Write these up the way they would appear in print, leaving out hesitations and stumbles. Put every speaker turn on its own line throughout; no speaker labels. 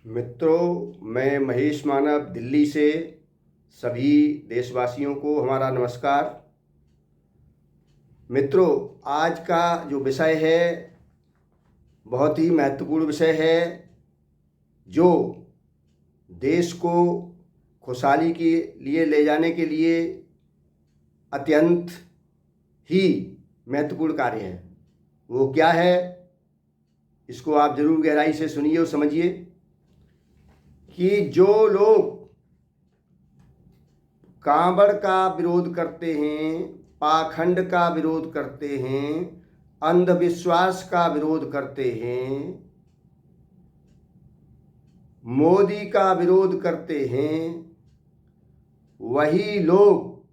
मित्रों, मैं महेश मानव दिल्ली से सभी देशवासियों को हमारा नमस्कार। मित्रों, आज का जो विषय है बहुत ही महत्वपूर्ण विषय है जो देश को खुशहाली के लिए ले जाने के लिए अत्यंत ही महत्वपूर्ण कार्य है। वो क्या है, इसको आप जरूर गहराई से सुनिए और समझिए कि जो लोग कांवड़ का विरोध करते हैं, पाखंड का विरोध करते हैं, अंधविश्वास का विरोध करते हैं, मोदी का विरोध करते हैं, वही लोग,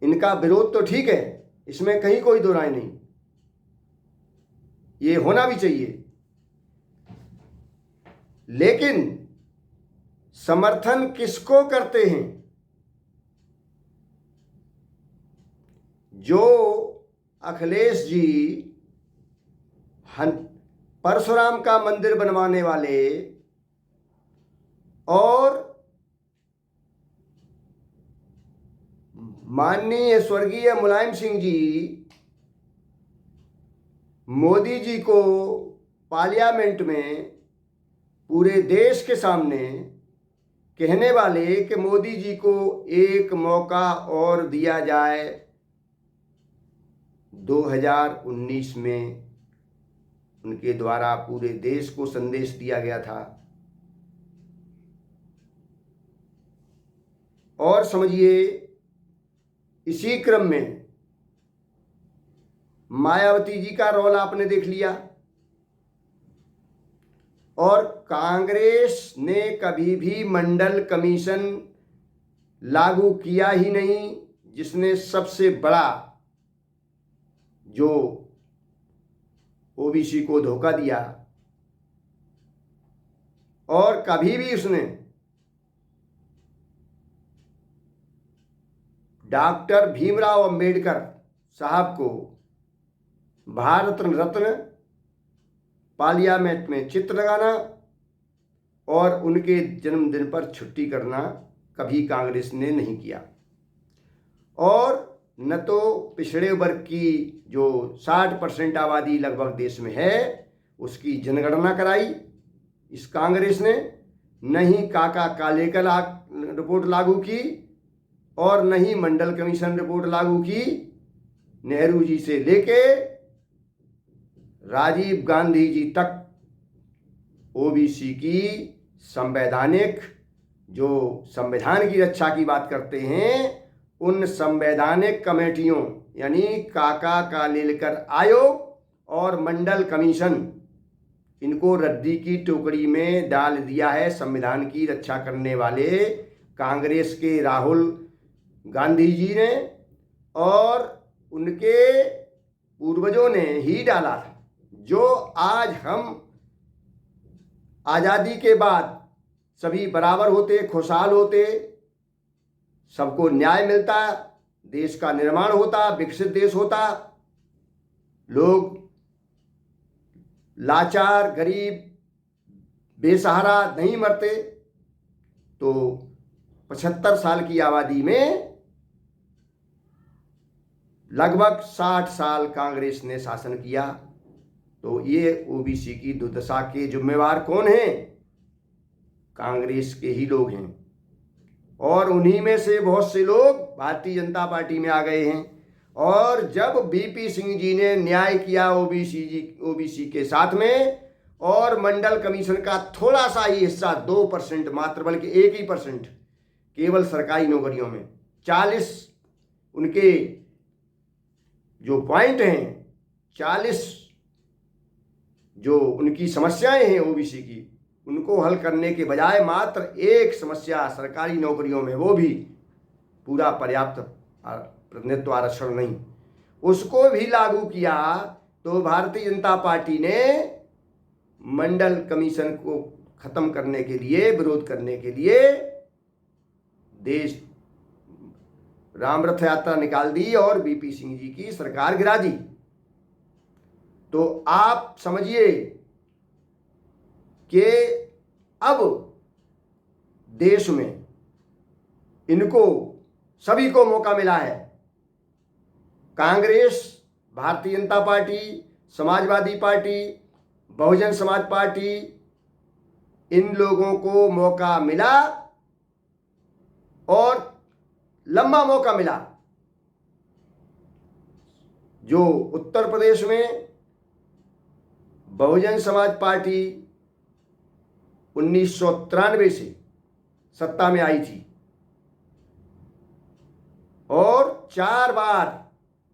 इनका विरोध तो ठीक है, इसमें कहीं कोई दो राय नहीं, ये होना भी चाहिए, लेकिन समर्थन किसको करते हैं? जो अखिलेश जी परशुराम का मंदिर बनवाने वाले और माननीय स्वर्गीय मुलायम सिंह जी मोदी जी को पार्लियामेंट में पूरे देश के सामने कहने वाले कि मोदी जी को एक मौका और दिया जाए। 2019 में उनके द्वारा पूरे देश को संदेश दिया गया था। और समझिए, इसी क्रम में मायावती जी का रोल आपने देख लिया और कांग्रेस ने कभी भी मंडल कमीशन लागू किया ही नहीं, जिसने सबसे बड़ा जो ओबीसी को धोखा दिया। और कभी भी उसने डॉक्टर भीमराव अंबेडकर साहब को भारत रत्न, पार्लियामेंट में चित्र लगाना और उनके जन्मदिन पर छुट्टी करना कभी कांग्रेस ने नहीं किया। और न तो पिछड़े वर्ग की जो 60% आबादी लगभग देश में है उसकी जनगणना कराई इस कांग्रेस ने, न ही काका कालेकर रिपोर्ट लागू की और न ही मंडल कमीशन रिपोर्ट लागू की। नेहरू जी से लेके राजीव गांधी जी तक ओबीसी की संवैधानिक, जो संविधान की रक्षा की बात करते हैं, उन संवैधानिक कमेटियों यानी काका कालेलकर आयोग और मंडल कमीशन, इनको रद्दी की टोकरी में डाल दिया है संविधान की रक्षा करने वाले कांग्रेस के राहुल गांधी जी ने और उनके पूर्वजों ने ही डाला था। जो आज हम आज़ादी के बाद सभी बराबर होते, खुशहाल होते, सबको न्याय मिलता, देश का निर्माण होता, विकसित देश होता, लोग लाचार, गरीब, बेसहारा नहीं मरते, तो 75 साल की आबादी में लगभग 60 साल कांग्रेस ने शासन किया। तो ये ओबीसी की दुर्दशा के जिम्मेवार कौन हैं? कांग्रेस के ही लोग हैं और उन्हीं में से बहुत से लोग भारतीय जनता पार्टी में आ गए हैं। और जब बीपी सिंह जी ने न्याय किया ओबीसी के साथ में और मंडल कमीशन का थोड़ा सा ही हिस्सा 2% मात्र, बल्कि 1% केवल सरकारी नौकरियों में 40 उनके जो पॉइंट हैं, 40 जो उनकी समस्याएं हैं ओबीसी की, उनको हल करने के बजाय मात्र एक समस्या सरकारी नौकरियों में, वो भी पूरा पर्याप्त प्रतिनिधित्व आरक्षण नहीं, उसको भी लागू किया। तो भारतीय जनता पार्टी ने मंडल कमीशन को खत्म करने के लिए, विरोध करने के लिए देश राम रथ यात्रा निकाल दी और बीपी सिंह जी की सरकार गिरा दी। तो आप समझिए कि अब देश में इनको सभी को मौका मिला है। Congress, Bharatiya Janata party, Samajwadi party, Bahujan Samaj party, इन लोगों को मौका मिला और लंबा मौका मिला। जो उत्तर प्रदेश में बहुजन समाज पार्टी 1993 से सत्ता में आई थी और 4 बार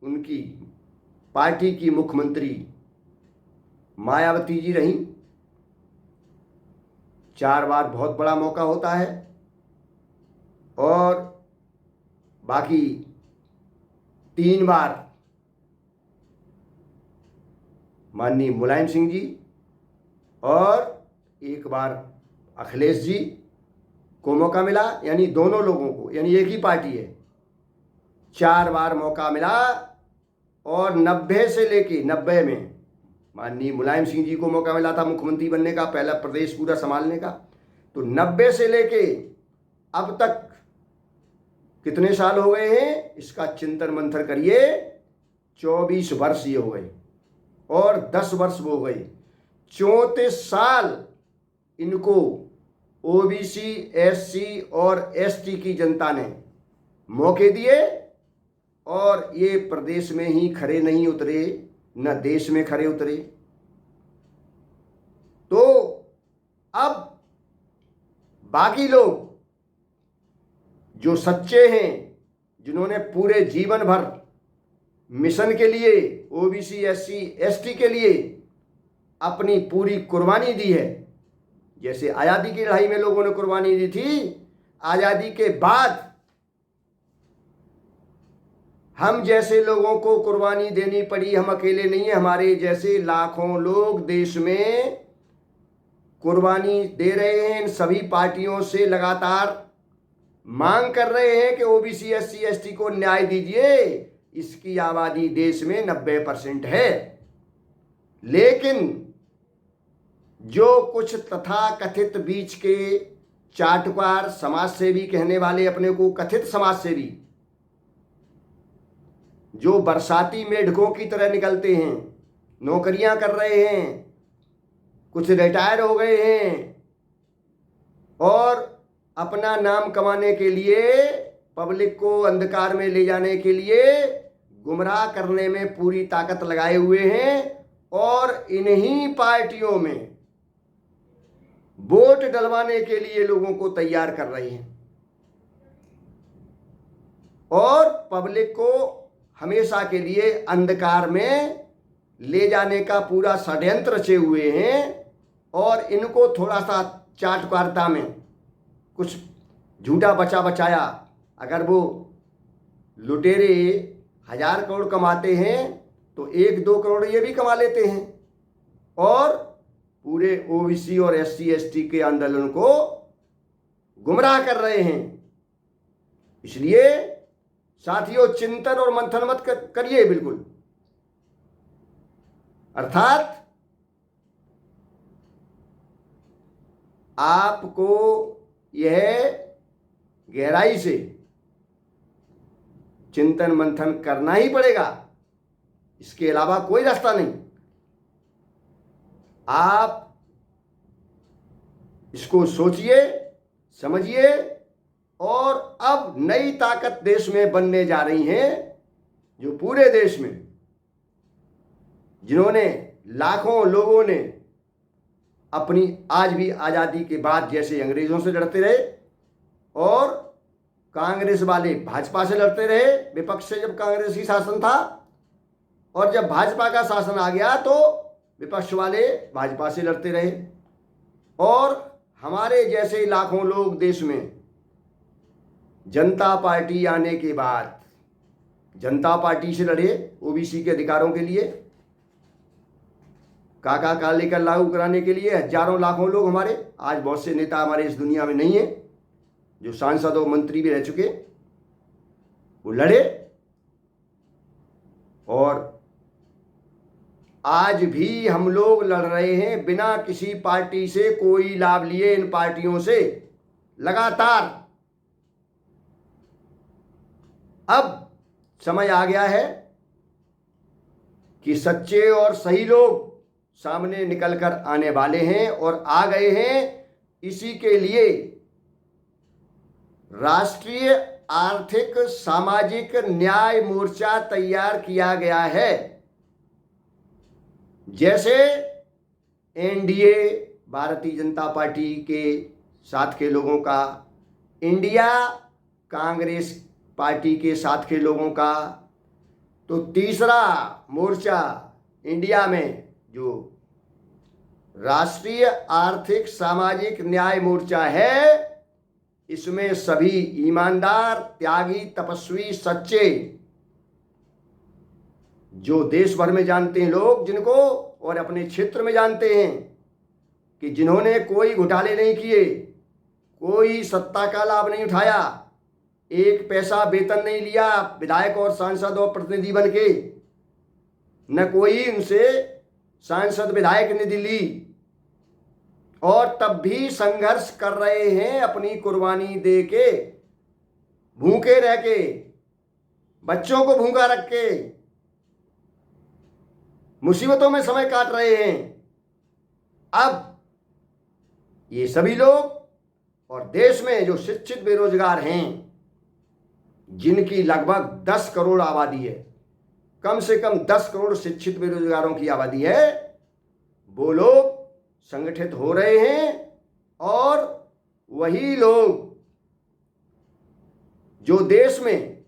उनकी पार्टी की मुख्यमंत्री मायावती जी रहीं। 4 बार बहुत बड़ा मौका होता है। और बाकी 3 बार माननीय मुलायम सिंह जी और 1 बार अखिलेश जी को मौका मिला, यानी दोनों लोगों को, यानी एक ही पार्टी है। 4 बार मौका मिला और 90 से लेके 90 में माननीय मुलायम सिंह जी को मौका मिला था मुख्यमंत्री बनने का, पहला प्रदेश पूरा संभालने का। तो 90 से लेके अब तक कितने साल हो गए हैं, इसका चिंतन मंथन करिए। 24 वर्ष ये हो गए और 10 वर्ष वो हो गए। 34 साल इनको ओबीसी, एससी और एसटी की जनता ने मौके दिए और ये प्रदेश में ही खड़े नहीं उतरे, न देश में खड़े उतरे। तो अब बाकी लोग जो सच्चे हैं, जिन्होंने पूरे जीवन भर मिशन के लिए, ओबीसी, एससी, एसटी के लिए अपनी पूरी कुर्बानी दी है, जैसे आज़ादी की लड़ाई में लोगों ने कुर्बानी दी थी, आज़ादी के बाद हम जैसे लोगों को कुर्बानी देनी पड़ी। हम अकेले नहीं है, हमारे जैसे लाखों लोग देश में कुर्बानी दे रहे हैं। इन सभी पार्टियों से लगातार मांग कर रहे हैं कि ओबीसी, एससी, एसटी को न्याय दीजिए। इसकी आबादी देश में 90% है। लेकिन जो कुछ तथाकथित बीच के चाटुकार समाज सेवी कहने वाले, अपने को कथित समाज सेवी, जो बरसाती मेढकों की तरह निकलते हैं, नौकरियां कर रहे हैं, कुछ रिटायर हो गए हैं और अपना नाम कमाने के लिए, पब्लिक को अंधकार में ले जाने के लिए, गुमराह करने में पूरी ताकत लगाए हुए हैं और इन्हीं पार्टियों में वोट डलवाने के लिए लोगों को तैयार कर रहे हैं और पब्लिक को हमेशा के लिए अंधकार में ले जाने का पूरा षड्यंत्र रचे हुए हैं। और इनको थोड़ा सा चाटुकारिता में कुछ झूठा बचा बचाया, अगर वो लुटेरे 1000 करोड़ कमाते हैं तो 1-2 करोड़ ये भी कमा लेते हैं और पूरे ओबीसी और एससी एसटी के आंदोलन को गुमराह कर रहे हैं। इसलिए साथियों, चिंतन और मंथन मत करिए बिल्कुल। अर्थात आपको यह गहराई से चिंतन मंथन करना ही पड़ेगा, इसके अलावा कोई रास्ता नहीं। आप इसको सोचिए, समझिए और अब नई ताकत देश में बनने जा रही हैं, जो पूरे देश में, जिन्होंने लाखों लोगों ने अपनी, आज भी आज़ादी के बाद जैसे अंग्रेज़ों से लड़ते रहे और कांग्रेस वाले भाजपा से लड़ते रहे, विपक्ष से जब कांग्रेस ही शासन था, और जब भाजपा का शासन आ गया तो विपक्ष वाले भाजपा से लड़ते रहे। और हमारे जैसे लाखों लोग देश में जनता पार्टी आने के बाद जनता पार्टी से लड़े ओबीसी के अधिकारों के लिए, काका का लेकर लागू कराने के लिए। हजारों लाखों लोग हमारे, आज बहुत से नेता हमारे इस दुनिया में नहीं है जो सांसद और मंत्री भी रह चुके, वो लड़े और आज भी हम लोग लड़ रहे हैं बिना किसी पार्टी से कोई लाभ लिए, इन पार्टियों से लगातार। अब समय आ गया है कि सच्चे और सही लोग सामने निकलकर आने वाले हैं और आ गए हैं। इसी के लिए राष्ट्रीय आर्थिक सामाजिक न्याय मोर्चा तैयार किया गया है। जैसे एनडीए भारतीय जनता पार्टी के साथ के लोगों का, इंडिया कांग्रेस पार्टी के साथ के लोगों का, तो तीसरा मोर्चा इंडिया में जो राष्ट्रीय आर्थिक सामाजिक न्याय मोर्चा है, इसमें सभी ईमानदार, त्यागी, तपस्वी, सच्चे, जो देश भर में जानते हैं लोग जिनको, और अपने क्षेत्र में जानते हैं कि जिन्होंने कोई घोटाले नहीं किए, कोई सत्ता का लाभ नहीं उठाया, एक पैसा वेतन नहीं लिया विधायक और सांसद और प्रतिनिधि बन के, न कोई उनसे सांसद विधायक निधि ली, और तब भी संघर्ष कर रहे हैं अपनी कुर्बानी दे के, भूखे रह के, बच्चों को भूखा रख के, मुसीबतों में समय काट रहे हैं। अब ये सभी लोग और देश में जो शिक्षित बेरोजगार हैं, जिनकी लगभग 10 करोड़ आबादी है, कम से कम 10 करोड़ शिक्षित बेरोजगारों की आबादी है, वो लोग संगठित हो रहे हैं। और वही लोग जो देश में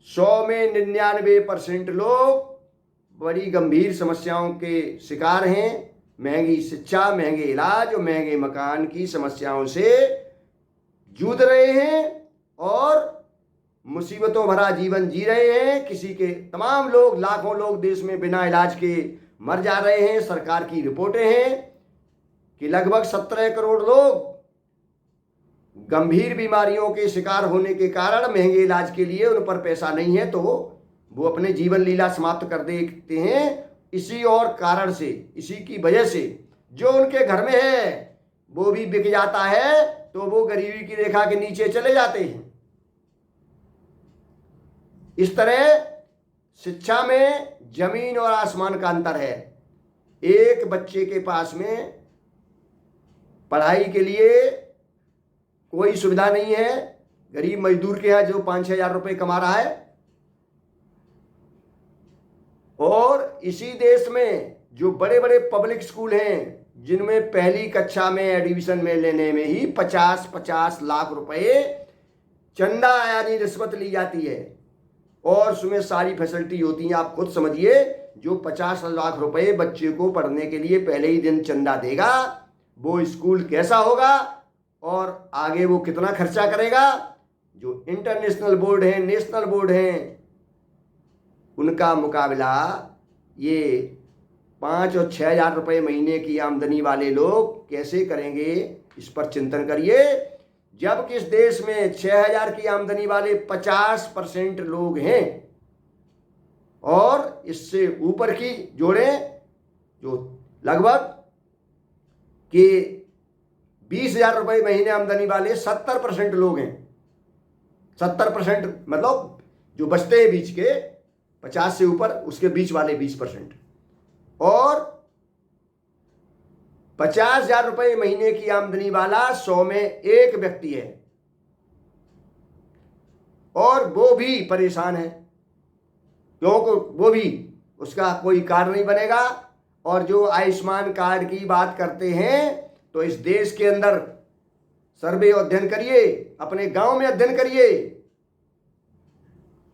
100 में 99% लोग बड़ी गंभीर समस्याओं के शिकार हैं, महंगी शिक्षा, महंगे इलाज और महंगे मकान की समस्याओं से जूझ रहे हैं और मुसीबतों भरा जीवन जी रहे हैं। किसी के तमाम लोग, लाखों लोग देश में बिना इलाज के मर जा रहे हैं। सरकार की रिपोर्टें हैं कि लगभग 17 करोड़ लोग गंभीर बीमारियों के शिकार होने के कारण महंगे इलाज के लिए उन पर पैसा नहीं है, तो वो अपने जीवन लीला समाप्त कर देते हैं। इसी और कारण से, इसी की वजह से जो उनके घर में है वो भी बिक जाता है, तो वो गरीबी की रेखा के नीचे चले जाते हैं। इस तरह शिक्षा में जमीन और आसमान का अंतर है। एक बच्चे के पास में पढ़ाई के लिए कोई सुविधा नहीं है, गरीब मजदूर के यहाँ जो 5-6 हज़ार रुपये कमा रहा है, और इसी देश में जो बड़े बड़े पब्लिक स्कूल हैं जिनमें पहली कक्षा में एडमिशन में लेने में ही 50-50 लाख रुपए चंदा यानी रिश्वत ली जाती है, और उसमें सारी फैसिलिटी होती हैं। आप खुद समझिए, जो 50 लाख रुपए बच्चे को पढ़ने के लिए पहले ही दिन चंदा देगा, वो स्कूल कैसा होगा और आगे वो कितना खर्चा करेगा। जो इंटरनेशनल बोर्ड हैं, नेशनल बोर्ड हैं, उनका मुकाबला ये 5 और 6 हज़ार रुपये महीने की आमदनी वाले लोग कैसे करेंगे, इस पर चिंतन करिए। जबकि इस देश में 6,000 की आमदनी वाले 50% लोग हैं, और इससे ऊपर की जोड़ें जो लगभग कि 20,000 रुपये महीने आमदनी वाले 70% लोग हैं। 70% मतलब जो बचते हैं बीच के 50 से ऊपर, उसके बीच वाले 20%, और 50,000 रुपये महीने की आमदनी वाला 100 में एक व्यक्ति है, और वो भी परेशान है क्योंकि वो भी, उसका कोई कार्ड नहीं बनेगा। और जो आयुष्मान कार्ड की बात करते हैं, तो इस देश के अंदर सर्वे अध्ययन करिए, अपने गांव में अध्ययन करिए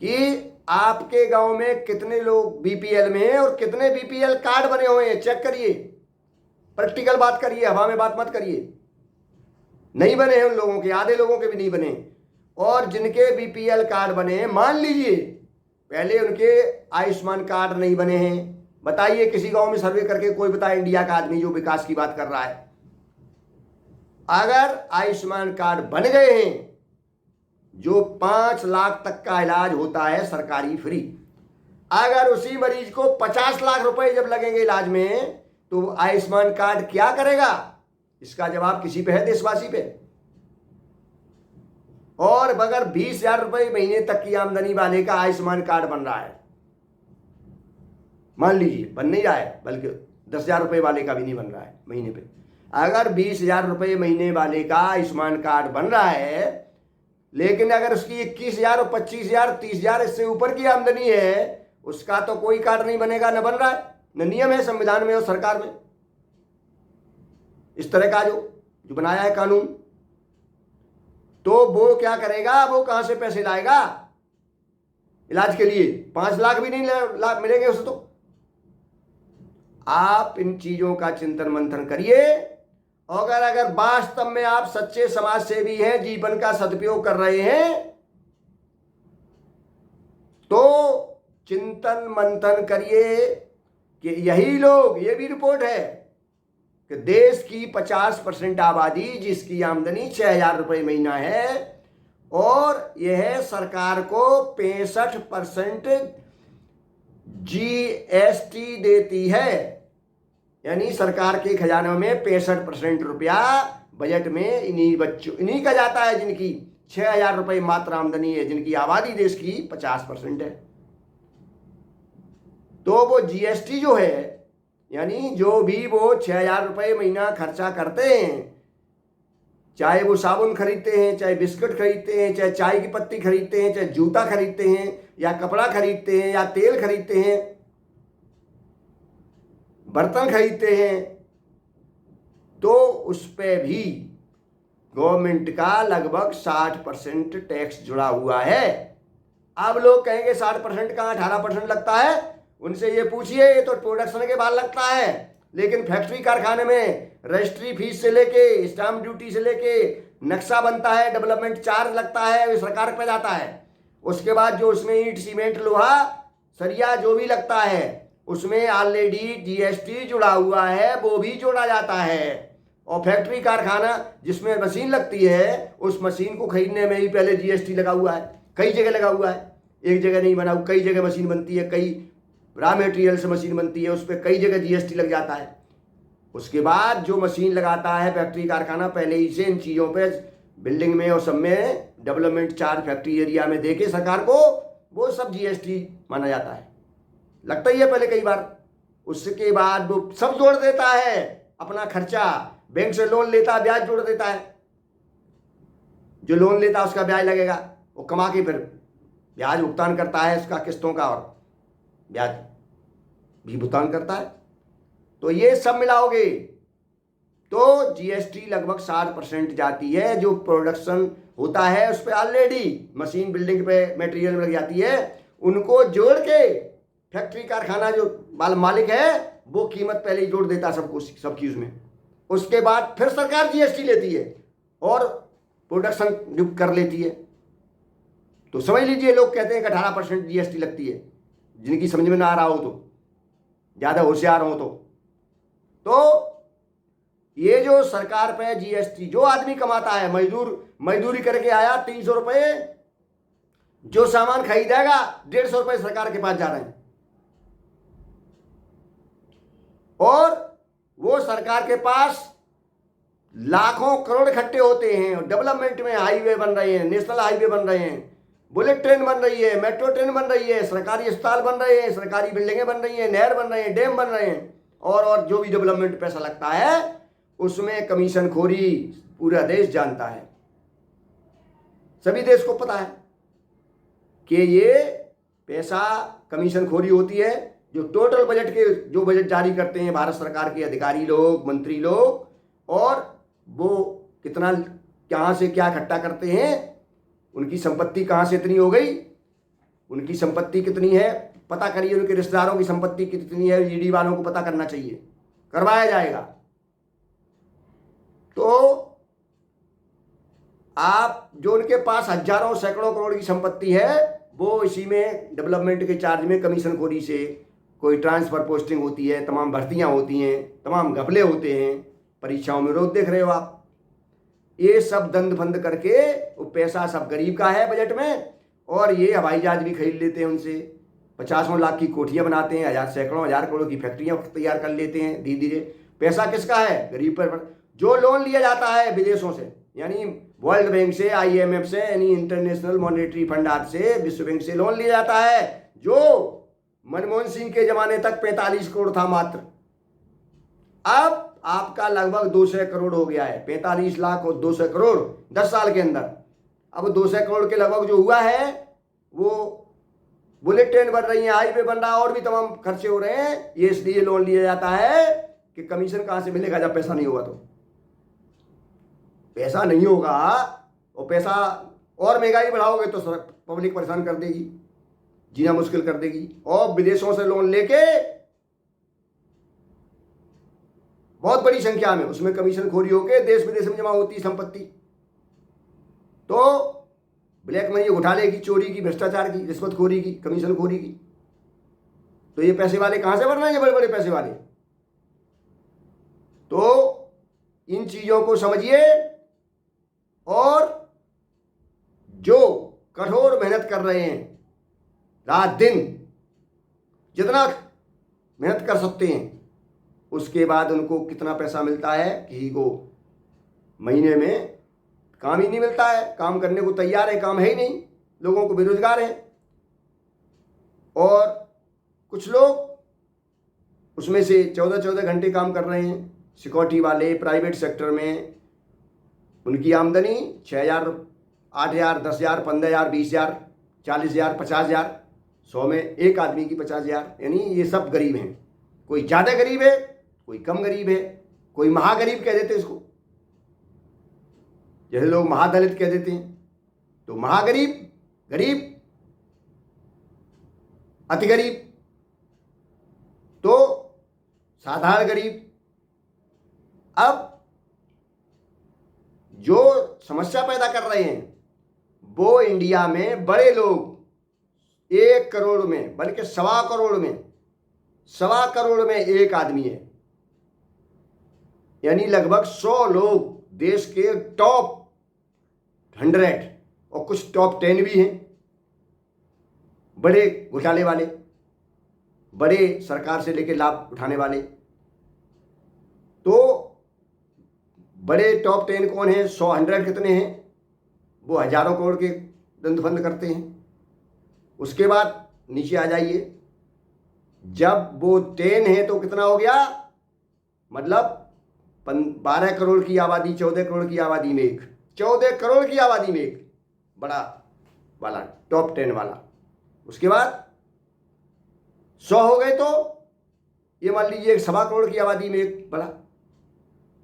कि आपके गांव में कितने लोग बीपीएल में हैं और कितने बीपीएल कार्ड बने हुए हैं। चेक करिए, प्रैक्टिकल बात करिए, हवा में बात मत करिए। नहीं बने हैं उन लोगों के, आधे लोगों के भी नहीं बने। और जिनके बीपीएल कार्ड बने हैं, मान लीजिए पहले उनके आयुष्मान कार्ड नहीं बने हैं, बताइए किसी गांव में सर्वे करके कोई बताए, इंडिया का आदमी जो विकास की बात कर रहा है। अगर आयुष्मान कार्ड बन गए हैं, जो 5 लाख तक का इलाज होता है सरकारी फ्री, अगर उसी मरीज को 50 लाख रुपए जब लगेंगे इलाज में, तो आयुष्मान कार्ड क्या करेगा? इसका जवाब किसी पे है? देशवासी पे। और अगर 20,000 रुपए महीने तक की आमदनी वाले का आयुष्मान कार्ड बन रहा है, मान लीजिए बन नहीं रहा है, बल्कि 10,000 रुपए वाले का भी नहीं बन रहा है महीने पे, अगर 20,000 रुपए महीने वाले का आयुष्मान कार्ड बन रहा है, लेकिन अगर उसकी 21,000 और 25,000 30,000 इससे ऊपर की आमदनी है, उसका तो कोई कार्ड नहीं बनेगा, न बन रहा है, न नियम है संविधान में और सरकार में इस तरह का जो बनाया है कानून। तो वो क्या करेगा? वो कहां से पैसे लाएगा इलाज के लिए? 5 लाख भी नहीं मिलेंगे उसे। तो आप इन चीजों का चिंतन मंथन करिए। अगर वास्तव में आप सच्चे समाज सेवी हैं, जीवन का सदुपयोग कर रहे हैं, तो चिंतन मंथन करिए कि यही लोग, ये भी रिपोर्ट है कि देश की 50% आबादी जिसकी आमदनी 6,000 रुपए महीना है, और यह सरकार को 65% जीएसटी देती है। यानी सरकार के खजाने में 65% रुपया बजट में इन्हीं का जाता है, जिनकी 6,000 रुपए मात्र आमदनी है, जिनकी आबादी देश की 50% है। तो वो जीएसटी जो है, यानी जो भी वो 6,000 रुपए महीना खर्चा करते हैं, चाहे वो साबुन खरीदते हैं, चाहे बिस्किट खरीदते हैं, चाहे चाय की पत्ती खरीदते हैं, चाहे जूता खरीदते हैं, या कपड़ा खरीदते हैं, या तेल खरीदते हैं, बर्तन खरीदते हैं, तो उस पे भी गवर्नमेंट का लगभग 60% टैक्स जुड़ा हुआ है। अब लोग कहेंगे 60% कहाँ, 18% लगता है। उनसे ये पूछिए, ये तो प्रोडक्शन के बाद लगता है, लेकिन फैक्ट्री कारखाने में रजिस्ट्री फीस से लेके, स्टाम्प ड्यूटी से लेके, नक्शा बनता है, डेवलपमेंट चार्ज लगता है, वो सरकार पे जाता है। उसके बाद जो उसमें ईंट, सीमेंट, लोहा, सरिया जो भी लगता है, उसमें ऑलरेडी जीएसटी जुड़ा हुआ है, वो भी जोड़ा जाता है। और फैक्ट्री कारखाना जिसमें मशीन लगती है, उस मशीन को खरीदने में ही पहले जीएसटी लगा हुआ है, कई जगह लगा हुआ है, एक जगह नहीं बना, कई जगह मशीन बनती है, कई रॉ मटेरियल से मशीन बनती है, उस पर कई जगह जीएसटी लग जाता है। उसके बाद जो मशीन लगाता है फैक्ट्री कारखाना, पहले ही से इन चीज़ों पे बिल्डिंग में और सब में डेवलपमेंट चार्ज फैक्ट्री एरिया में देके सरकार को, वो सब जीएसटी माना जाता है, लगता ही है पहले कई बार। उसके बाद वो सब जोड़ देता है अपना खर्चा, बैंक से लोन लेता, ब्याज जोड़ देता है, जो लोन लेता उसका ब्याज लगेगा, वो कमा के फिर ब्याज भुगतान करता है, उसका किस्तों का और ब्याज भी भुगतान करता है। तो ये सब मिलाओगे तो जीएसटी लगभग 60% जाती है। जो प्रोडक्शन होता है उस पर ऑलरेडी मशीन, बिल्डिंग पे मटेरियल लग जाती है, उनको जोड़ के फैक्ट्री कारखाना जो मालिक है वो कीमत पहले ही जोड़ देता सबको, सब चीज में। उसके बाद फिर सरकार जीएसटी लेती है और प्रोडक्शन कर लेती है। तो समझ लीजिए, लोग कहते हैं कि 18% जीएसटी लगती है, जिनकी समझ में ना आ रहा हो तो, ज्यादा होशियार हो तो ये जो सरकार पे जीएसटी, जो आदमी कमाता है, मजदूरी करके आया 300 रुपए, जो सामान खरीदेगा 150 रुपए सरकार के पास जा रहे हैं, और वो सरकार के पास लाखों करोड़ इकट्ठे होते हैं। डेवलपमेंट में हाईवे बन रहे हैं, नेशनल हाईवे बन रहे हैं, बुलेट ट्रेन बन रही है, मेट्रो ट्रेन बन रही है, सरकारी अस्पताल बन रहे हैं, सरकारी बिल्डिंगें बन रही हैं, नहर बन रहे हैं, डैम बन रहे हैं, और जो भी डेवलपमेंट पैसा लगता है उसमें कमीशन खोरी पूरा देश जानता है। सभी देश को पता है कि ये पैसा कमीशन खोरी होती है। जो टोटल बजट के, जो बजट जारी करते हैं भारत सरकार के अधिकारी लोग, मंत्री लोग, और वो कितना कहाँ से क्या इकट्ठा करते हैं, उनकी संपत्ति कहाँ से इतनी हो गई, उनकी संपत्ति कितनी है पता करिए, उनके रिश्तेदारों की संपत्ति कितनी है, ईडी वालों को पता करना चाहिए, करवाया जाएगा। तो आप जो उनके पास हजारों सैकड़ों करोड़ की संपत्ति है, वो इसी में डेवलपमेंट के चार्ज में कमीशन खोरी से कोई ट्रांसफर पोस्टिंग होती है, तमाम भर्तियां होती हैं, तमाम घपले होते हैं, परीक्षाओं में रोज देख रहे हो आप। ये सब दंड फंद करके वो पैसा सब गरीब का है बजट में, और ये हवाई जहाज भी खरीद लेते हैं उनसे, 50 लाख की कोठियां बनाते हैं, सैकड़ों हजार करोड़ की फैक्ट्रियां तैयार कर लेते हैं धीरे धीरे। पैसा किसका है? गरीब पर। जो लोन लिया जाता है विदेशों से, यानी वर्ल्ड बैंक से, IMF से, यानी इंटरनेशनल मॉनेटरी फंड से, विश्व बैंक से लोन लिया जाता है, जो मनमोहन सिंह के जमाने तक 45 करोड़ था मात्र। अब आपका लगभग 200 करोड़ हो गया है। 45 लाख और 200 करोड़ 10 साल के अंदर। अब 200 करोड़ के लगभग जो हुआ है, वो बुलेट ट्रेन बन रही है, हाईवे बन रहा है, और भी तमाम खर्चे हो रहे हैं। ये इसलिए लोन लिया जाता है कि कमीशन कहां से मिलेगा जब पैसा नहीं होगा। तो पैसा नहीं होगा और पैसा और महंगाई बढ़ाओगे तो पब्लिक परेशान कर देगी, जीना मुश्किल कर देगी। और विदेशों से लोन लेके बहुत बड़ी संख्या में उसमें कमीशन खोरी होके देश विदेश में जमा होती संपत्ति। तो ब्लैक मनी, घोटाले की, चोरी की, भ्रष्टाचार की, रिश्वतखोरी की, कमीशन खोरी की। तो ये पैसे वाले कहां से बन रहे हैं? बड़े बड़े पैसे वाले। तो इन चीजों को समझिए और जो कठोर मेहनत कर रहे हैं रात दिन, जितना मेहनत कर सकते हैं, उसके बाद उनको कितना पैसा मिलता है? किसी को महीने में काम ही नहीं मिलता है। काम करने को तैयार है, काम है ही नहीं, लोगों को बेरोजगार है। और कुछ लोग उसमें से 14-14 घंटे काम कर रहे हैं। सिक्योरिटी वाले प्राइवेट सेक्टर में, उनकी आमदनी 6,000, 8,000, 10,000, 15,000, 20,000, 40,000, 50,000, 100 में एक आदमी की 50,000। यानी ये सब गरीब हैं। कोई ज़्यादा गरीब है, कोई कम गरीब है, कोई महागरीब कह देते इसको, जैसे लोग महादलित कह देते हैं। तो महागरीब, गरीब, अति गरीब, तो साधारण गरीब। अब जो समस्या पैदा कर रहे हैं वो इंडिया में बड़े लोग 1 करोड़ में, बल्कि 1.25 करोड़ में एक आदमी है। यानी लगभग 100 लोग देश के टॉप 100 और कुछ टॉप 10 भी हैं, बड़े घोटाले वाले, बड़े सरकार से लेकर लाभ उठाने वाले। तो बड़े टॉप 10 कौन है? 100 कितने हैं? वो हजारों करोड़ के दंड करते हैं। उसके बाद नीचे आ जाइए, जब वो 10 है तो कितना हो गया? मतलब 12 करोड़ की आबादी, 14 करोड़ की आबादी में एक, 14 करोड़ की आबादी में एक बड़ा वाला, टॉप 10 वाला। उसके बाद 100 हो गए तो ये मान लीजिए 1.25 करोड़ की आबादी में एक बड़ा।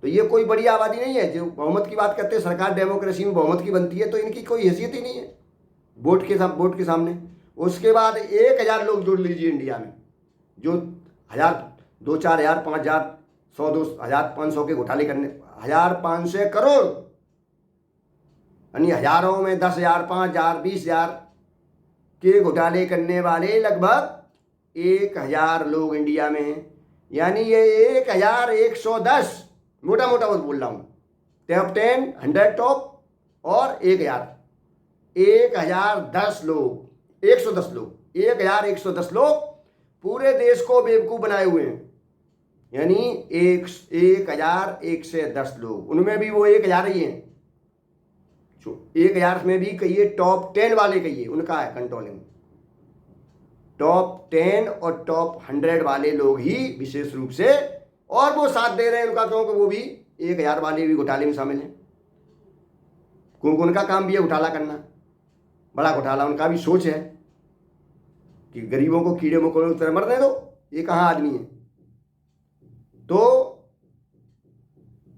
तो ये कोई बड़ी आबादी नहीं है। जो बहुमत की बात करते हैं, सरकार डेमोक्रेसी में बहुमत की बनती है, तो इनकी कोई हैसियत ही नहीं है वोट के सामने। उसके बाद 1,000 लोग जोड़ लीजिए इंडिया में, जो 1,000, 2-4 हज़ार, 5,000, 100-2,000, 500 के घोटाले करने, 1,500 करोड़, यानी हजारों में 10,000, 5,000, 20,000 के घोटाले करने वाले लगभग 1,000 लोग इंडिया में हैं। यानी ये 1,110, मोटा मोटा बोल रहा हूँ, टॉप 10, 100 टॉप और 1,010 लोग, 110 लोग, 1,110 लोग पूरे देश को बेवकूफ़ बनाए हुए हैं। यानी 1,110 लोग, उनमें भी वो 1,000 ही हैं। 1,000 में भी कहिए टॉप 10 वाले कहिए, उनका है कंट्रोलिंग। टॉप 10 और टॉप 100 वाले लोग ही विशेष रूप से, और वो साथ दे रहे हैं उनका, क्योंकि वो भी 1,000 वाले भी घोटाले में शामिल हैं। क्योंकि उनका काम भी है घोटाला करना, बड़ा घोटाला। उनका भी सोच है कि गरीबों को कीड़े मकोड़ों की तरह मरने दो, ये कहाँ आदमी है। तो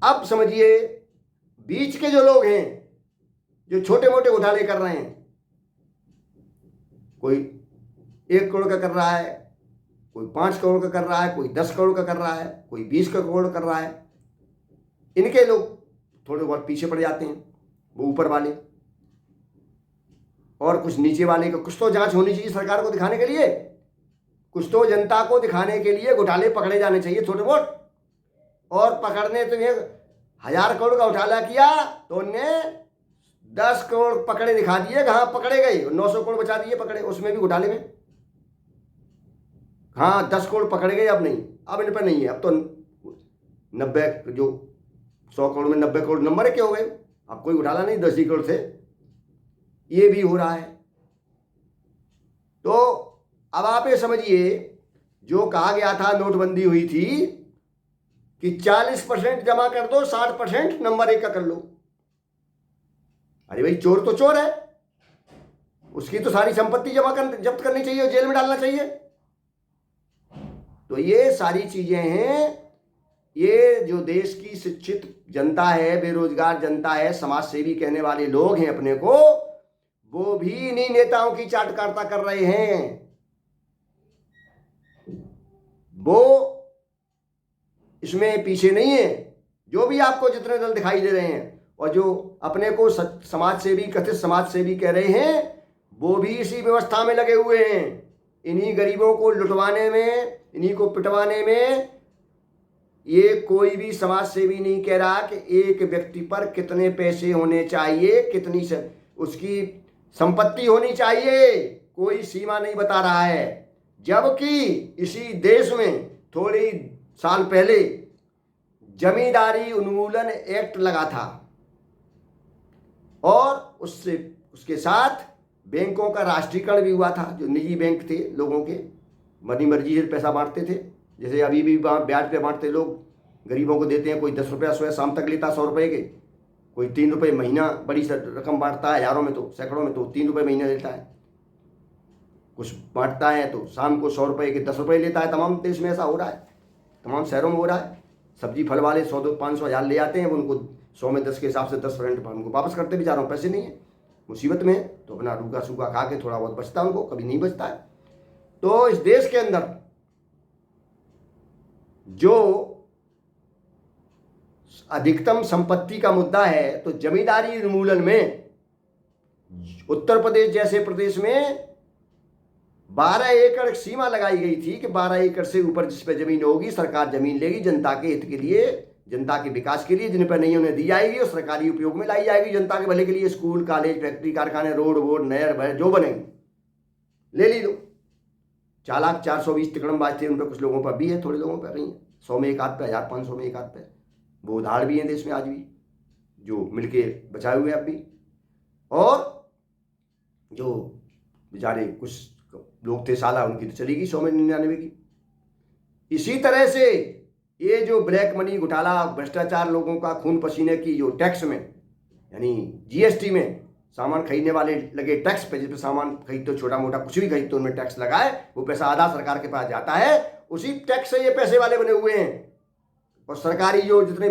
अब समझिए, बीच के जो लोग हैं, जो छोटे मोटे घोटाले कर रहे हैं, कोई 1 करोड़ का कर रहा है, कोई 5 करोड़ का कर रहा है, कोई 10 करोड़ का कर रहा है, कोई 20 करोड़ कर रहा है, इनके लोग थोड़े बहुत पीछे पड़ जाते हैं, वो ऊपर वाले। और कुछ नीचे वाले का कुछ तो जांच होनी चाहिए सरकार को दिखाने के लिए, कुछ तो जनता को दिखाने के लिए घोटाले पकड़े जाने चाहिए छोटे मोट। और पकड़ने तो ये 1,000 करोड़ का घोटाला किया तो उनने 10 करोड़ पकड़े दिखा दिए, कहाँ पकड़े गए, 900 करोड़ बचा दिए पकड़े, उसमें भी घोटाले में। हाँ 10 करोड़ पकड़े गए, अब नहीं, अब इन पर नहीं है, अब तो 90 जो 100 करोड़ में 90 करोड़ नंबर है क्या हो गए, अब कोई घोटाला नहीं 10 ही करोड़ से, ये भी हो रहा है। तो अब आप ये समझिए, जो कहा गया था नोटबंदी हुई थी कि 40% जमा कर दो, 60% नंबर 1 का कर लो। अरे भाई चोर तो चोर है, उसकी तो सारी संपत्ति जब्त करनी चाहिए और जेल में डालना चाहिए। तो ये सारी चीजें हैं, ये जो देश की शिक्षित जनता है, बेरोजगार जनता है, समाज सेवी कहने वाले लोग हैं अपने को, वो भी इन्हीं नेताओं की चाटकारिता कर रहे हैं। वो इसमें पीछे नहीं है। जो भी आपको जितने दल दिखाई दे रहे हैं और जो अपने को समाज सेवी, कथित समाज सेवी कह रहे हैं, वो भी इसी व्यवस्था में लगे हुए हैं, इन्हीं गरीबों को लुटवाने में, इन्हीं को पिटवाने में। ये कोई भी समाज सेवी नहीं कह रहा कि एक व्यक्ति पर कितने पैसे होने चाहिए, कितनी उसकी संपत्ति होनी चाहिए, कोई सीमा नहीं बता रहा है। जबकि इसी देश में थोड़ी साल पहले जमींदारी उन्मूलन एक्ट लगा था और उसके साथ बैंकों का राष्ट्रीयकरण भी हुआ था। जो निजी बैंक थे, लोगों के मनी मर्जी से पैसा बांटते थे, जैसे अभी भी ब्याज पे बांटते लोग, गरीबों को देते हैं। कोई 10 रुपया सुबह शाम तक लेता 100 रुपये के, कोई 3 रुपये महीना, बड़ी रकम बांटता है, हजारों में तो सैकड़ों में तो 3 रुपये महीना लेता है। कुछ बांटता है तो शाम को 100 रुपये के 10 रुपये लेता है। तमाम देश में ऐसा हो रहा है, तमाम शहरों में हो रहा है। सब्जी फल वाले 100, 200, 500, 1000 ले आते हैं, वो उनको 100 में 10 के हिसाब से 10% उनको वापस करते भी जा रहा हूँ। पैसे नहीं है, मुसीबत में है, तो अपना रूखा सूखा खा के थोड़ा बहुत बचता है उनको, कभी नहीं बचता है। तो इस देश के अंदर जो अधिकतम संपत्ति का मुद्दा है, तो जमींदारी उन्मूलन में उत्तर प्रदेश जैसे प्रदेश में 12 एकड़ सीमा लगाई गई थी कि 12 एकड़ से ऊपर जिस पे जमीन होगी सरकार जमीन लेगी, जनता के हित के लिए, जनता के विकास के लिए। जिन पर नहीं उन्हें दी जाएगी और सरकारी उपयोग में लाई जाएगी, जनता के भले के लिए। स्कूल, कॉलेज, फैक्ट्री, कारखाने, रोड वोड, नहर जो बनेंगे ले ली दो। 4,420 तिकड़मबाज थे, उन पर कुछ लोगों पर भी है, थोड़े लोगों पर नहीं है। 100 में एक आध पे, 1500 में एक आध पे, वो उधार भी हैं देश में आज भी, जो मिलके बचाए हुए अब भी। और जो बेचारे कुछ लोग थे साला, उनकी तो चली गई 100 में 99 की। इसी तरह से ये जो ब्लैक मनी घोटाला, भ्रष्टाचार, लोगों का खून पसीने की जो टैक्स में, यानी जीएसटी में सामान खरीदने वाले लगे टैक्स पे, जिसपे सामान खरीद तो छोटा मोटा कुछ भी खरीद तो उनमें टैक्स लगाए, वो पैसा आधा सरकार के पास जाता है। उसी टैक्स से ये पैसे वाले बने हुए हैं। और सरकारी जो जितने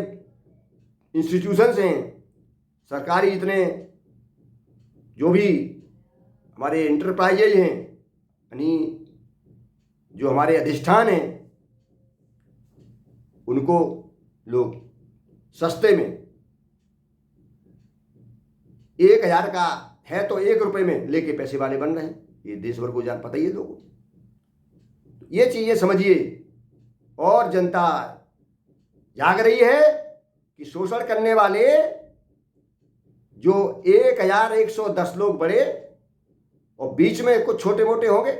इंस्टीट्यूशंस हैं, सरकारी जितने जो भी हमारे इंटरप्राइजेज हैं, यानी जो हमारे अधिष्ठान हैं, उनको लोग सस्ते में 1000 का है तो 1 रुपये में लेके पैसे वाले बन रहे हैं। ये देश भर को जान पता ही है लोगों को। ये चीजें समझिए। और जनता जाग रही है कि शोषण करने वाले जो 1110 लोग बड़े और बीच में कुछ छोटे मोटे होंगे,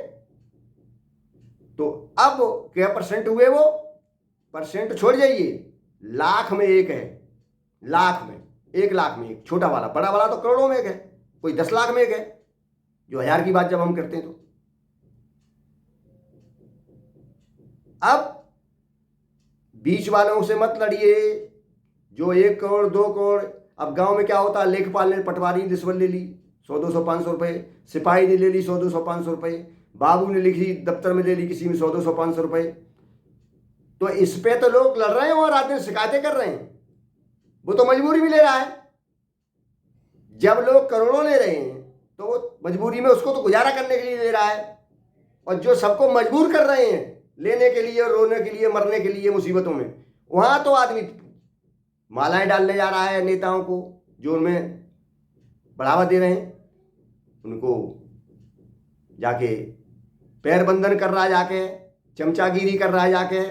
तो अब क्या परसेंट हुए? वो परसेंट छोड़ जाइए, लाख में एक है, लाख में 1 लाख में एक, छोटा वाला। बड़ा वाला तो करोड़ों में एक है, कोई 10 लाख में एक है, जो 1000 की बात जब हम करते हैं। तो अब बीच वालों से मत लड़िए, जो 1 करोड़ 2 करोड़। अब गांव में क्या होता है, लेखपाल ने पटवारी रिश्वत ले ली 100 200 500 रुपये, सिपाही ने ले ली 100 200 500 रुपये, बाबू ने लिखी दफ्तर में ले ली किसी में 100 200 500 रुपये। तो इस पे तो लोग लड़ रहे हैं और आदमी शिकायतें कर रहे हैं, वो तो मजबूरी में ले रहा है। जब लोग करोड़ों ले रहे हैं तो वो मजबूरी में उसको तो गुजारा करने के लिए ले रहा है। और जो सबको मजबूर कर रहे हैं लेने के लिए, रोने के लिए, मरने के लिए मुसीबतों में, वहां तो आदमी मालाएं डालने जा रहा है नेताओं को, जो उनमें बढ़ावा दे रहे हैं। उनको जाके पैर बंधन कर रहा है, जाके चमचागिरी कर रहा है, जाके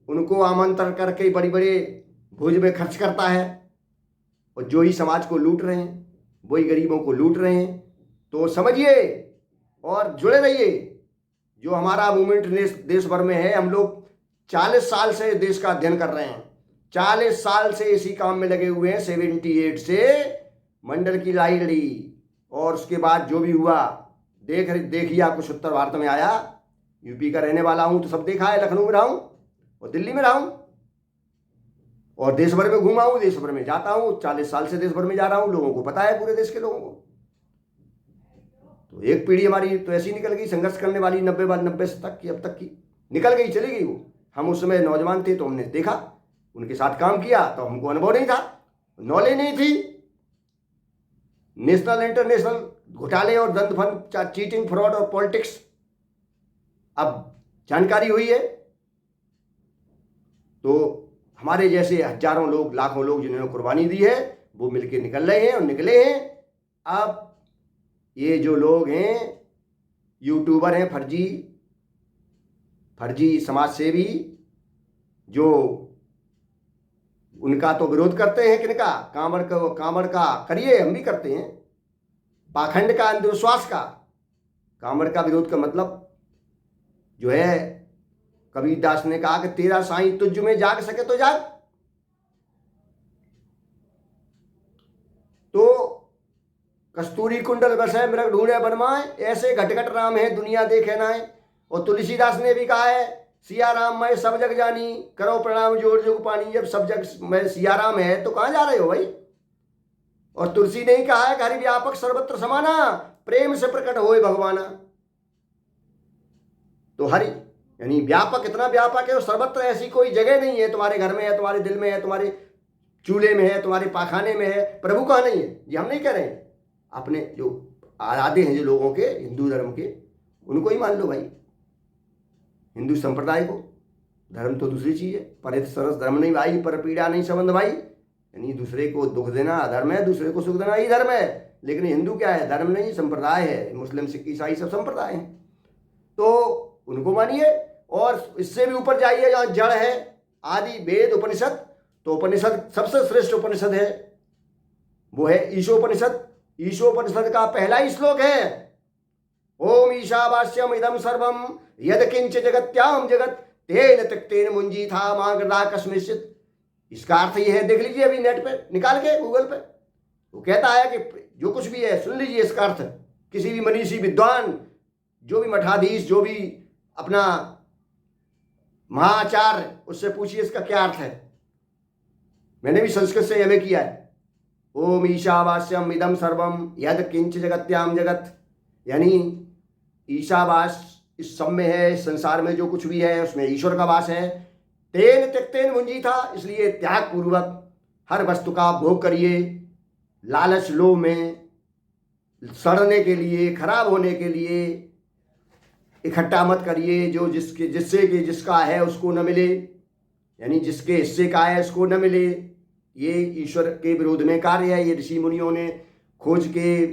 उनको आमंत्रण करके बड़ी बड़े भोज में खर्च करता है। और जो ही समाज को लूट रहे हैं, वही गरीबों को लूट रहे हैं। तो समझिए और जुड़े रहिए जो हमारा मूवमेंट देश भर में है, हम लोग 40 साल से देश का अध्ययन कर रहे हैं, 40 साल से इसी काम में लगे हुए हैं। 78 से मंडल की लड़ाई लड़ी और उसके बाद जो भी हुआ देखिया, कुछ उत्तर भारत में आया। यूपी का रहने वाला हूं तो सब देखा है, लखनऊ में रहा हूं और दिल्ली में रहा हूं और देश भर में घूमा हूं, देश भर में जाता हूं, 40 साल से देश भर में जा रहा हूं, लोगों को पता है, पूरे देश के लोगों को। तो एक पीढ़ी हमारी तो ऐसी निकल गई संघर्ष करने वाली, 90 से तक की, अब तक की निकल गई, चली गई वो। हम उस समय नौजवान थे तो हमने देखा, उनके साथ काम किया, तो हमको अनुभव नहीं था, नॉलेज नहीं थी। नेशनल इंटरनेशनल घोटाले और दंड, चीटिंग, फ्रॉड और पॉलिटिक्स अब जानकारी हुई है। तो हमारे जैसे हजारों लोग, लाखों लोग जिन्होंने कुर्बानी दी है, वो मिलके निकल रहे हैं और निकले हैं। अब ये जो लोग हैं, यूट्यूबर हैं, फर्जी समाज सेवी, जो उनका तो विरोध करते हैं, किनका, कांवड़ का करिए, हम भी करते हैं, पाखंड का, अंधविश्वास का। कांवड़ का विरोध का मतलब जो है, कबीर दास ने कहा कि तेरा साईं तुझ में जाग सके तो जाग। तो कस्तूरी कुंडल बसे मृग ढूंढे बनमाए, ऐसे घटघट राम है दुनिया देखे नाए। और तुलसीदास ने भी कहा है, सिया राम मैं सब जग जानी, करो प्रणाम जोड़ जोग पानी। जब सब जग में सिया राम है तो कहां जा रहे हो भाई। और तुलसी ने ही कहा है, हरि व्यापक सर्वत्र समाना, प्रेम से प्रकट होए भगवाना। तो हरि यानी व्यापक, इतना व्यापक है और सर्वत्र, ऐसी कोई जगह नहीं है, तुम्हारे घर में है, तुम्हारे दिल में है, तुम्हारे चूल्हे में है, तुम्हारे पाखाने में है, प्रभु कहाँ नहीं है। ये हम नहीं कह रहे हैं, अपने जो आराध्य हैं जो लोगों के, हिंदू धर्म के, उनको ही मान लो भाई, हिंदू संप्रदाय को। धर्म तो दूसरी चीज है, पर सरस धर्म नहीं भाई, पर पीड़ा नहीं संबंध भाई। यानी दूसरे को दुख देना धर्म है, दूसरे को सुख देना ही धर्म है। लेकिन हिंदू क्या है, धर्म नहीं, संप्रदाय है। मुस्लिम, सिख, ईसाई सब संप्रदाय हैं, तो उनको मानिए। और इससे भी ऊपर जाइए, जहाँ जड़ है, आदि वेद उपनिषद। तो उपनिषद सबसे श्रेष्ठ उपनिषद है, वो है ईशोपनिषद। ईशोपनिषद का पहला ही श्लोक है, ओम ईशावास्यम इदम सर्वम यद किंच जगत्याम जगत तेन त्यक्तेन मुंजीथा मा गृधा कस्मिंश्चित्। इसका अर्थ ये है, देख लीजिए अभी नेट पे निकाल के, गूगल पे। वो कहता है कि जो कुछ भी है, सुन लीजिए इसका अर्थ। किसी भी मनीषी विद्वान, जो भी मठाधीश, जो भी अपना महाआचार्य, उससे पूछिए इसका क्या अर्थ है। मैंने भी संस्कृत से एमए किया है। ओम ईशावास्यम इदम सर्वम यद किंच जगत्याम जगत, यानी ईशावास इस सब में है, इस संसार में जो कुछ भी है उसमें ईश्वर का वास है। तेन त्यक्तेन मुंजी था, इसलिए त्याग पूर्वक हर वस्तु का भोग करिए। लालच लोभ में सड़ने के लिए, खराब होने के लिए इकट्ठा मत करिए। जो जिससे कि जिसका है उसको न मिले, यानी जिसके हिस्से का है उसको न मिले, ये ईश्वर के विरोध में कार्य है। ये ऋषि मुनियों ने खोज के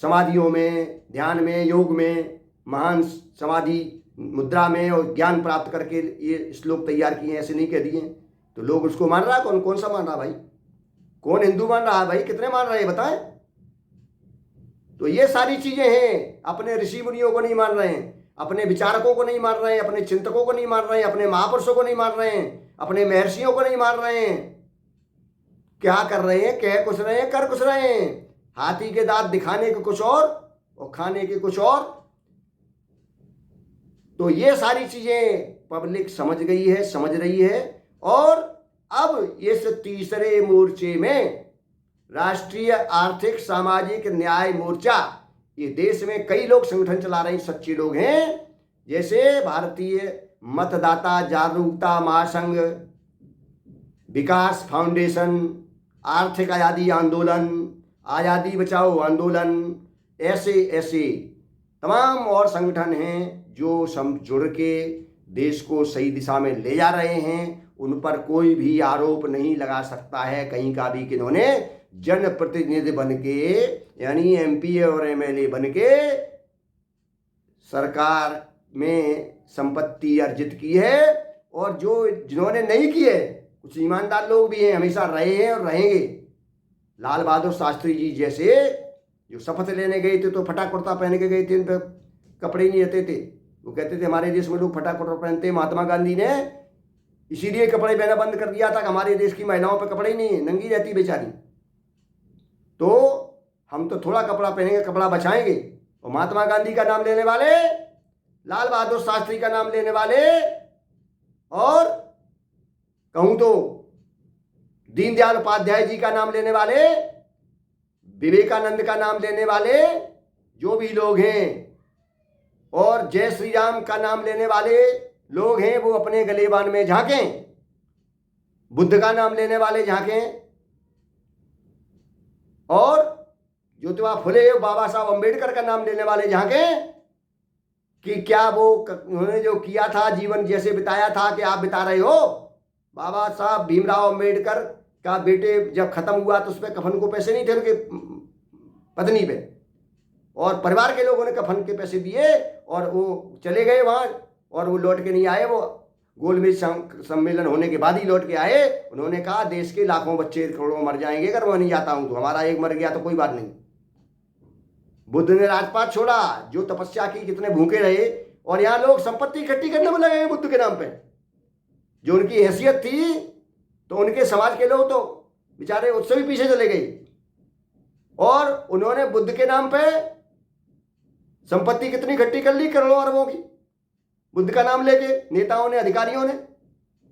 समाधियों में, ध्यान में, योग में, महान समाधि मुद्रा में और ज्ञान प्राप्त करके ये श्लोक तैयार किए, ऐसे नहीं कह दिए। तो लोग उसको मान रहा है, कौन सा मान रहा भाई, कौन हिंदू मान रहा है भाई, कितने मान रहे हैं बताएं। तो ये सारी चीजें हैं, अपने ऋषि मुनियों को नहीं मान रहे हैं, अपने विचारकों को नहीं मान रहे हैं, अपने चिंतकों को नहीं मान रहे हैं, अपने महापुरुषों को नहीं मान रहे हैं, अपने महर्षियों को नहीं मान रहे हैं। क्या कर रहे हैं, कह कुछ रहे हैं, कर कुछ रहे हैं। हाथी के दांत दिखाने के कुछ और खाने के कुछ और। तो ये सारी चीजें पब्लिक समझ गई है, समझ रही है। और अब इस तीसरे मोर्चे में, राष्ट्रीय आर्थिक सामाजिक न्याय मोर्चा, ये देश में कई लोग संगठन चला रहे हैं, सच्चे लोग हैं, जैसे भारतीय मतदाता जागरूकता महासंघ, विकास फाउंडेशन, आर्थिक आज़ादी आंदोलन, आज़ादी बचाओ आंदोलन, ऐसे ऐसे तमाम और संगठन हैं जो सब जुड़ के देश को सही दिशा में ले जा रहे हैं। उन पर कोई भी आरोप नहीं लगा सकता है कहीं का भी कि इन्होंने जनप्रतिनिधि बन के, यानी एमपी और एमएलए बन के सरकार में संपत्ति अर्जित की है। और जिन्होंने नहीं की है, कुछ ईमानदार लोग भी हैं, हमेशा रहे हैं और रहेंगे। लाल बहादुर शास्त्री जी जैसे, जो शपथ लेने गए थे तो फटा कुर्ता पहन के गए थे, इन पर कपड़े नहीं रहते थे, वो कहते थे हमारे देश में लोग फटा कपड़ा पहनते हैं, महात्मा गांधी ने इसीलिए कपड़े पहना बंद कर दिया था कि हमारे देश की महिलाओं पे कपड़े ही नहीं है, नंगी रहती बेचारी। तो हम तो थोड़ा कपड़ा पहनेंगे, कपड़ा बचाएंगे। और महात्मा गांधी का नाम लेने वाले, लाल बहादुर शास्त्री का नाम लेने वाले, और कहूं तो दीनदयाल उपाध्याय जी का नाम लेने वाले, विवेकानंद का नाम लेने वाले जो भी लोग हैं, और जय श्री राम का नाम लेने वाले लोग हैं, वो अपने गलेबान में झांकें। बुद्ध का नाम लेने वाले झांकें, और ज्योतिबा फुले, बाबा साहब अम्बेडकर का नाम लेने वाले झांकें कि क्या वो उन्होंने जो किया था, जीवन जैसे बिताया था कि आप बिता रहे हो। बाबा साहब भीमराव अम्बेडकर का बेटे जब खत्म हुआ तो उस पर कफन को पैसे नहीं थे उनके पत्नी पे, और परिवार के लोगों ने कफन के पैसे दिए और वो चले गए वहाँ, और वो लौट के नहीं आए। वो गोलमेज सम्मेलन होने के बाद ही लौट के आए। उन्होंने कहा देश के लाखों बच्चे करोड़ों मर जाएंगे अगर मैं नहीं जाता हूं तो, हमारा एक मर गया तो कोई बात नहीं। बुद्ध ने राजपाट छोड़ा, जो तपस्या की, कितने भूखे रहे, और यहाँ लोग संपत्ति इकट्ठी करने में लगे हैं बुद्ध के नाम पे। जो उनकी हैसियत थी तो उनके समाज के लोग तो बेचारे उससे भी पीछे चले गए, और उन्होंने बुद्ध के नाम पे संपत्ति कितनी इकट्ठी कर ली, करोड़ों अरबों की, बुद्ध का नाम लेके नेताओं ने, अधिकारियों ने।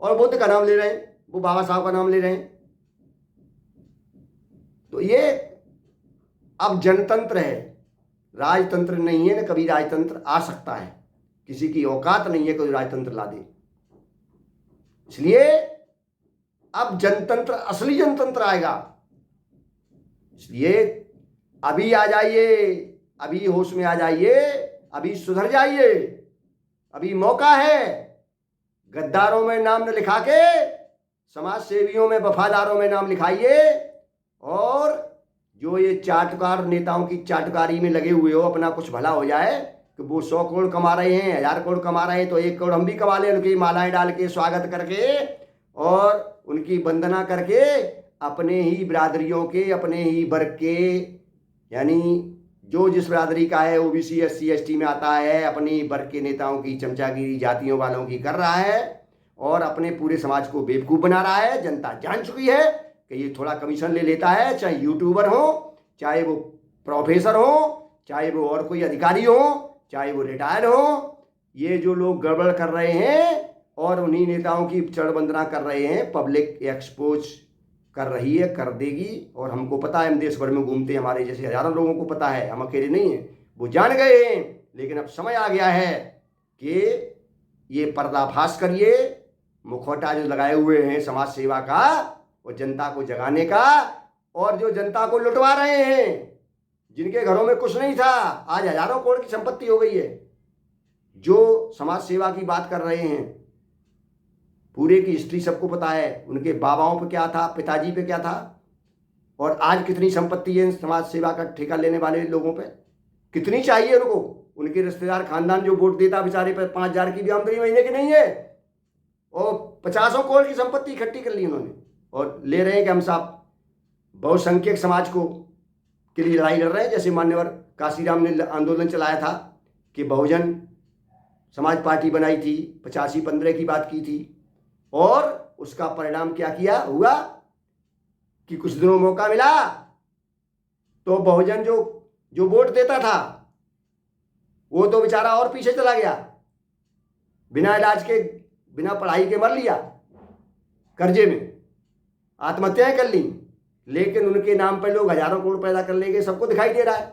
और बुद्ध का नाम ले रहे हैं, वो बाबा साहब का नाम ले रहे हैं। तो ये अब जनतंत्र है, राजतंत्र नहीं है। न कभी राजतंत्र आ सकता है, किसी की औकात नहीं है कोई राजतंत्र ला दे। इसलिए अब जनतंत्र, असली जनतंत्र आएगा। इसलिए अभी आ जाइए, अभी होश में आ जाइए, अभी सुधर जाइए, अभी मौका है। गद्दारों में नाम न लिखा के समाज सेवियों में, वफादारों में नाम लिखाइए। और जो ये चाटुकार नेताओं की चाटुकारी में लगे हुए हो, अपना कुछ भला हो जाए कि वो 100 करोड़ कमा रहे हैं, 1000 करोड़ कमा रहे हैं, तो 1 करोड़ हम भी कमा लें, उनकी मालाएं डाल के स्वागत करके और उनकी वंदना करके, अपने ही बिरादरियों के, अपने ही वर्ग के, यानी जो जिस बिरादरी का है, ओबीसी, एससी, एसटी में आता है, अपनी वर्ग के नेताओं की चमचागिरी जातियों वालों की कर रहा है, और अपने पूरे समाज को बेवकूफ़ बना रहा है। जनता जान चुकी है कि ये थोड़ा कमीशन ले लेता है, चाहे यूट्यूबर हो, चाहे वो प्रोफेसर हो, चाहे वो और कोई अधिकारी हो, चाहे वो रिटायर हो। ये जो लोग गड़बड़ कर रहे हैं और उन्हीं नेताओं की चढ़वंदना कर रहे हैं, पब्लिक एक्सपोज कर रही है, कर देगी। और हमको पता है, हम देश भर में घूमते हैं, हमारे जैसे हजारों लोगों को पता है, हम अकेले नहीं हैं, वो जान गए हैं। लेकिन अब समय आ गया है कि ये पर्दाफाश करिए, मुखौटा जो लगाए हुए हैं समाज सेवा का, और जनता को जगाने का, और जो जनता को लुटवा रहे हैं, जिनके घरों में कुछ नहीं था, आज हजारों करोड़ की संपत्ति हो गई है। जो समाज सेवा की बात कर रहे हैं, पूरे की हिस्ट्री सबको पता है, उनके बाबाओं पे क्या था, पिताजी पे क्या था, और आज कितनी संपत्ति है समाज सेवा का ठेका लेने वाले लोगों पे, कितनी चाहिए उनको। उनके रिश्तेदार खानदान जो वोट देता बेचारे पे 5000 की भी आमदनी महीने की नहीं है, और 50 करोड़ की संपत्ति इकट्ठी कर ली उन्होंने, और ले रहे हैं कि हम साहब बहुसंख्यक समाज को के लिए लड़ाई लड़ रहे हैं। जैसे मान्यवर काशीराम ने आंदोलन चलाया था कि बहुजन समाज पार्टी बनाई थी, 85-15 की बात की थी, और उसका परिणाम क्या किया हुआ कि कुछ दिनों मौका मिला तो बहुजन जो वोट देता था वो तो बेचारा और पीछे चला गया, बिना इलाज के, बिना पढ़ाई के मर लिया, कर्जे में आत्महत्याएं कर ली। लेकिन उनके नाम पर लोग हजारों करोड़ पैदा कर लेंगे, सबको दिखाई दे रहा है।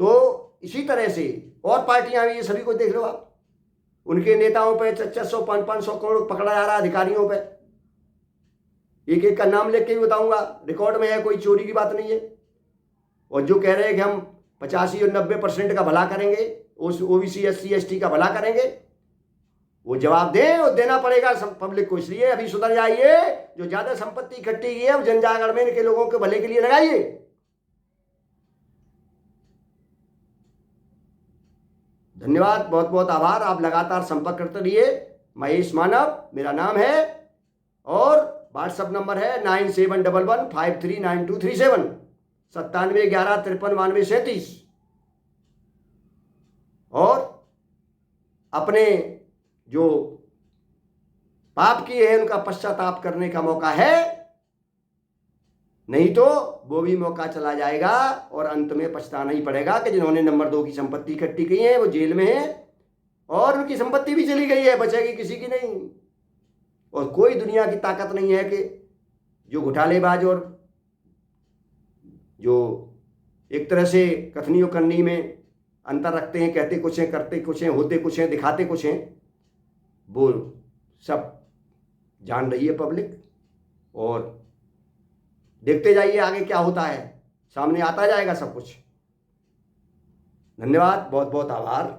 तो इसी तरह से और पार्टियां भी, ये सभी को देख लो आप, उनके नेताओं पे 400-500 करोड़ पकड़ा जा रहा है, अधिकारियों पे। एक एक का नाम लेके भी बताऊंगा, रिकॉर्ड में है, कोई चोरी की बात नहीं है। और जो कह रहे हैं कि हम 85 और 90% का भला करेंगे, उस ओबीसी, एससी, एसटी का भला करेंगे, वो जवाब दें, और देना पड़ेगा सब पब्लिक को। इसलिए अभी सुधर जाइए, जो ज्यादा संपत्ति इकट्ठी की है जन जागरण में इनके लोगों के भले के लिए लगाइए। धन्यवाद, बहुत बहुत आभार। आप लगातार संपर्क करते रहिए। महेश मानव मेरा नाम है, और व्हाट्सएप नंबर है 9711539237, 9711539237। और अपने जो पाप किए हैं उनका पश्चाताप करने का मौका है, नहीं तो वो भी मौका चला जाएगा और अंत में पछताना ही पड़ेगा कि जिन्होंने नंबर 2 की संपत्ति इकट्ठी की है वो जेल में है और उनकी संपत्ति भी चली गई है, बचेगी किसी की नहीं। और कोई दुनिया की ताकत नहीं है कि जो घोटालेबाज और जो एक तरह से कथनी और करनी में अंतर रखते हैं, कहते कुछ हैं, करते कुछ हैं, होते कुछ हैं, दिखाते कुछ हैं, वो सब जान रही है पब्लिक। और देखते जाइए आगे क्या होता है, सामने आता जाएगा सब कुछ। धन्यवाद, बहुत बहुत आभार।